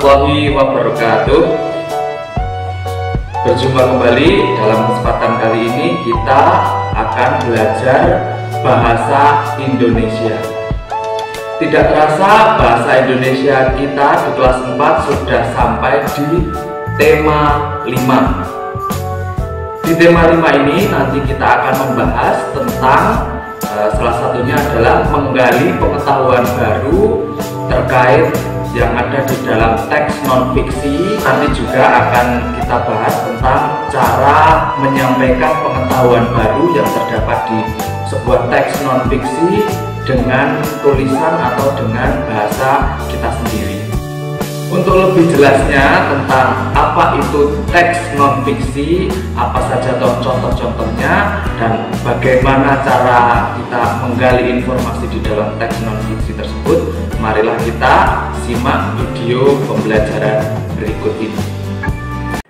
warahmatullahi wabarakatuh. Berjumpa kembali. Dalam kesempatan kali ini kita akan belajar bahasa Indonesia. Tidak terasa bahasa Indonesia kita di kelas 4 sudah sampai di tema 5. Di tema 5 ini nanti kita akan membahas tentang salah satunya adalah menggali pengetahuan baru terkait yang ada di dalam teks non-fiksi. Nanti juga akan kita bahas tentang cara menyampaikan pengetahuan baru yang terdapat di sebuah teks non-fiksi dengan tulisan atau dengan bahasa kita sendiri. Untuk lebih jelasnya tentang apa itu teks non-fiksi, apa saja contoh-contohnya, dan bagaimana cara kita menggali informasi di dalam teks non-fiksi tersebut, marilah kita simak video pembelajaran berikut ini.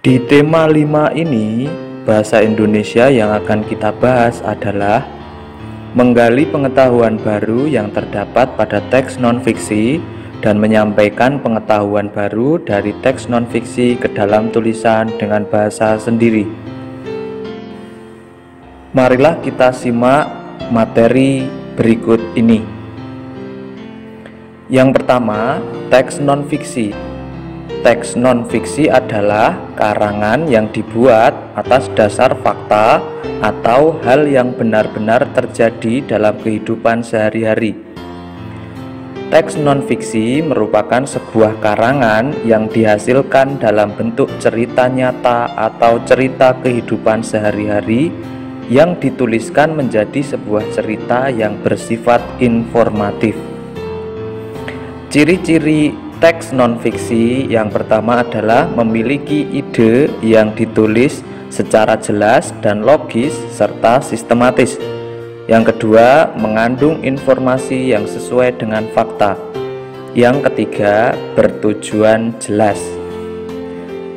Di tema 5 ini, bahasa Indonesia yang akan kita bahas adalah menggali pengetahuan baru yang terdapat pada teks non-fiksi dan menyampaikan pengetahuan baru dari teks non-fiksi ke dalam tulisan dengan bahasa sendiri. Marilah kita simak materi berikut ini. Yang pertama, teks non-fiksi. Teks non-fiksi adalah karangan yang dibuat atas dasar fakta atau hal yang benar-benar terjadi dalam kehidupan sehari-hari. Teks non-fiksi merupakan sebuah karangan yang dihasilkan dalam bentuk cerita nyata atau cerita kehidupan sehari-hari yang dituliskan menjadi sebuah cerita yang bersifat informatif. Ciri-ciri teks non-fiksi yang pertama adalah memiliki ide yang ditulis secara jelas dan logis serta sistematis. Yang kedua, mengandung informasi yang sesuai dengan fakta. Yang ketiga, bertujuan jelas.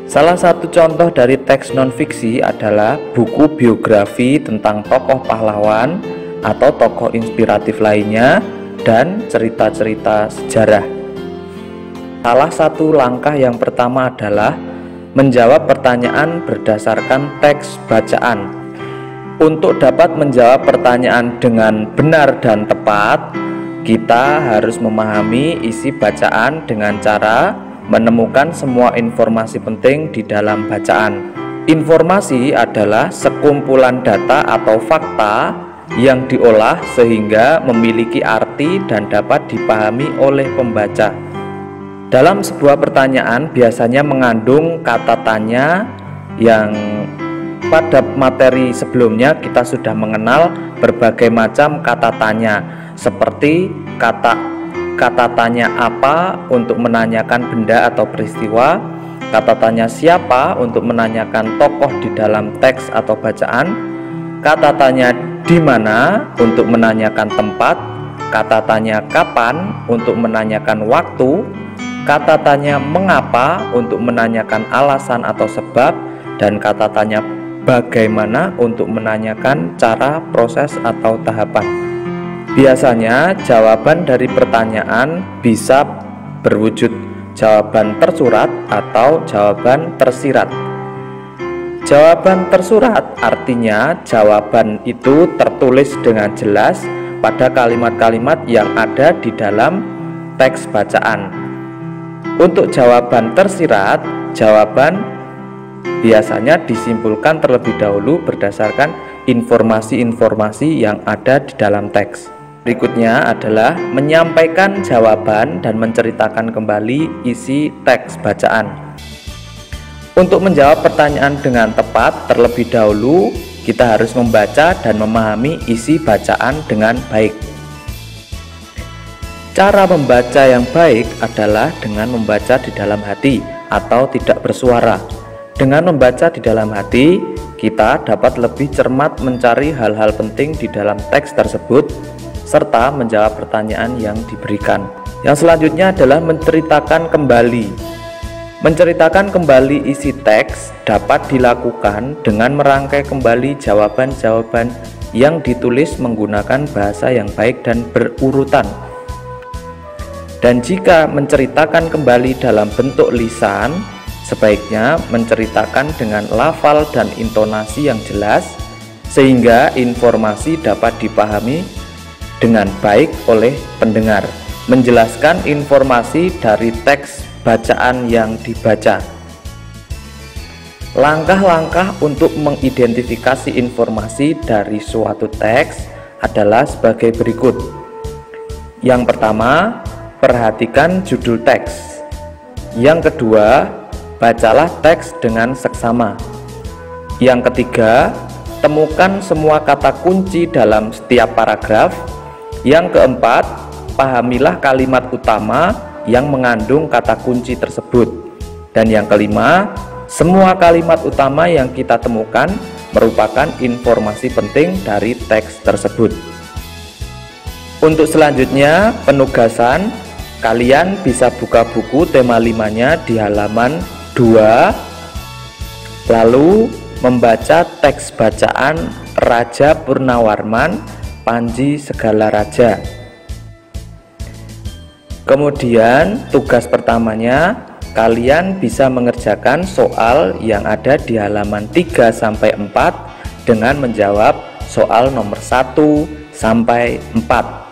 Salah satu contoh dari teks non-fiksi adalah buku biografi tentang tokoh pahlawan atau tokoh inspiratif lainnya dan cerita-cerita sejarah. Salah satu langkah yang pertama adalah menjawab pertanyaan berdasarkan teks bacaan. Untuk dapat menjawab pertanyaan dengan benar dan tepat, kita harus memahami isi bacaan dengan cara menemukan semua informasi penting di dalam bacaan. Informasi adalah sekumpulan data atau fakta yang diolah sehingga memiliki arti dan dapat dipahami oleh pembaca. Dalam sebuah pertanyaan biasanya mengandung kata tanya yang pada materi sebelumnya kita sudah mengenal berbagai macam kata tanya, seperti kata tanya apa untuk menanyakan benda atau peristiwa, kata tanya siapa untuk menanyakan tokoh di dalam teks atau bacaan, kata tanya di mana untuk menanyakan tempat, kata tanya kapan untuk menanyakan waktu, kata tanya mengapa untuk menanyakan alasan atau sebab, dan kata tanya bagaimana untuk menanyakan cara, proses, atau tahapan. Biasanya jawaban dari pertanyaan bisa berwujud jawaban tersurat atau jawaban tersirat. Jawaban tersurat artinya jawaban itu tertulis dengan jelas pada kalimat-kalimat yang ada di dalam teks bacaan. Untuk jawaban tersirat, jawaban biasanya disimpulkan terlebih dahulu berdasarkan informasi-informasi yang ada di dalam teks. Berikutnya adalah menyampaikan jawaban dan menceritakan kembali isi teks bacaan. Untuk menjawab pertanyaan dengan tepat, terlebih dahulu kita harus membaca dan memahami isi bacaan dengan baik. Cara membaca yang baik adalah dengan membaca di dalam hati atau tidak bersuara. Dengan membaca di dalam hati, kita dapat lebih cermat mencari hal-hal penting di dalam teks tersebut, serta menjawab pertanyaan yang diberikan. Yang selanjutnya adalah menceritakan kembali. Menceritakan kembali isi teks dapat dilakukan dengan merangkai kembali jawaban-jawaban yang ditulis menggunakan bahasa yang baik dan berurutan. Dan jika menceritakan kembali dalam bentuk lisan, sebaiknya menceritakan dengan lafal dan intonasi yang jelas sehingga informasi dapat dipahami dengan baik oleh pendengar. Menjelaskan informasi dari teks bacaan yang dibaca. Langkah-langkah untuk mengidentifikasi informasi dari suatu teks adalah sebagai berikut. Yang pertama, perhatikan judul teks. Yang kedua, bacalah teks dengan seksama. Yang ketiga, temukan semua kata kunci dalam setiap paragraf. Yang keempat, pahamilah kalimat utama yang mengandung kata kunci tersebut. Dan yang kelima, semua kalimat utama yang kita temukan merupakan informasi penting dari teks tersebut. Untuk selanjutnya, penugasan, kalian bisa buka buku tema 5-nya di halaman 2, lalu membaca teks bacaan Raja Purnawarman, Panji Segala Raja. Kemudian tugas pertamanya, kalian bisa mengerjakan soal yang ada di halaman 3-4 dengan menjawab soal nomor 1-4.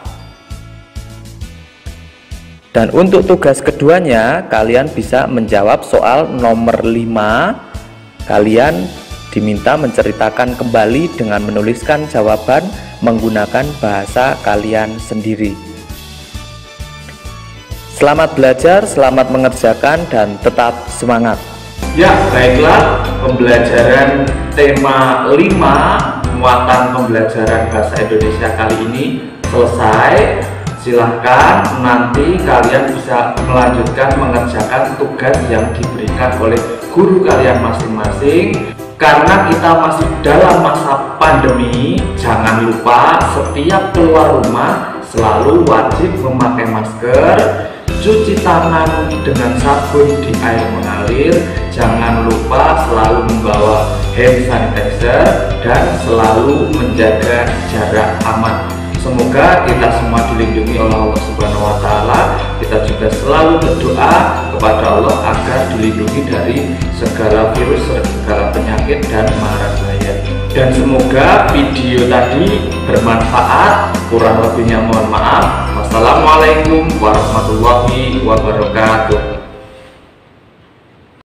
Dan untuk tugas keduanya, kalian bisa menjawab soal nomor 5. Kalian diminta menceritakan kembali dengan menuliskan jawaban menggunakan bahasa kalian sendiri. Selamat belajar, selamat mengerjakan, dan tetap semangat. Ya, baiklah, pembelajaran tema 5 muatan pembelajaran bahasa Indonesia kali ini selesai. Silahkan nanti kalian bisa melanjutkan mengerjakan tugas yang diberikan oleh guru kalian masing-masing. Karena kita masih dalam masa pandemi, jangan lupa setiap keluar rumah selalu wajib memakai masker, cuci tangan dengan sabun di air mengalir, jangan lupa selalu membawa hand sanitizer, dan selalu menjaga jarak aman. Semoga kita semua dilindungi oleh Allah Subhanahu wa Ta'ala. Kita juga selalu berdoa kepada Allah agar dilindungi dari segala virus, segala penyakit dan mara bahaya. Dan semoga video tadi bermanfaat. Kurang lebihnya mohon maaf. Wassalamualaikum warahmatullahi wabarakatuh.